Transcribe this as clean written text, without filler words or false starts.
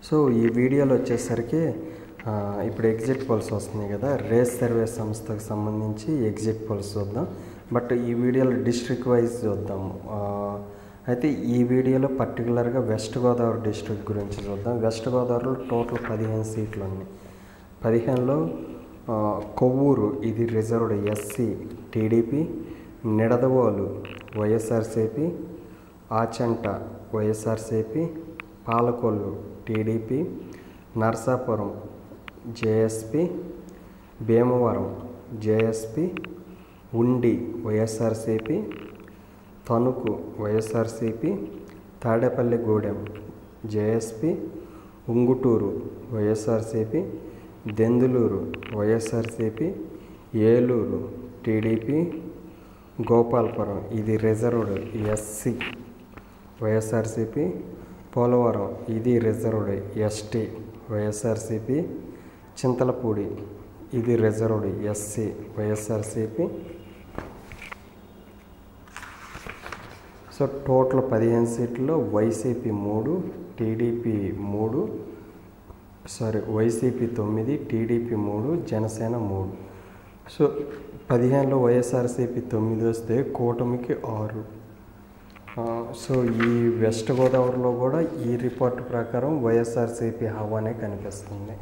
So ఈ వీడియోలో వచ్చేసరికి ఇప్పుడు ఎగ్జిట్ పోల్స్ వస్తున్నాయి కదా, రేస్ సర్వే సంస్థకు సంబంధించి ఎగ్జిట్ పోల్స్ చూద్దాం. బట్ ఈ వీడియోలో డిస్ట్రిక్ట్ వైజ్ చూద్దాము. అయితే ఈ వీడియోలో పర్టికులర్గా వెస్ట్ గోదావరి డిస్ట్రిక్ట్ గురించి చూద్దాం. వెస్ట్ గోదావరిలో టోటల్ 15 సీట్లు ఉన్నాయి. 15లో కొవ్వూరు ఇది reserved SC TDP, Nidadavolu YSRCP, Achanta YSRCP, Palakollu TDP, Narsapuram JSP, Bhimavaram JSP, ఉండి వైఎస్ఆర్సీపీ, తణుకు వైఎస్ఆర్సీపీ, తాడేపల్లిగూడెం జేఎస్పీ, ఉంగుటూరు వైఎస్ఆర్సీపీ, దెందులూరు వైఎస్ఆర్సీపీ, ఏలూరు టీడీపీ, గోపాలపురం ఇది రిజర్వ్డ్ ఎస్సీ వైఎస్ఆర్సీపీ, పోలవరం ఇది రిజర్వ్డ్ ఎస్టీ వైఎస్ఆర్సీపీ, చింతలపూడి ఇది reserved SC YSRCP. So total 15 సీట్లలో వైసీపీ 3, టీడీపీ 3, వైసీపీ 9, టీడీపీ 3, జనసేన 3. సో 15లో వైఎస్ఆర్సీపీ 9 వస్తే కూటమికి 6. సో ఈ వెస్ట్ గోదావరిలో కూడా ఈ రిపోర్ట్ ప్రకారం వైఎస్ఆర్సీపీ హవానే కనిపిస్తుంది.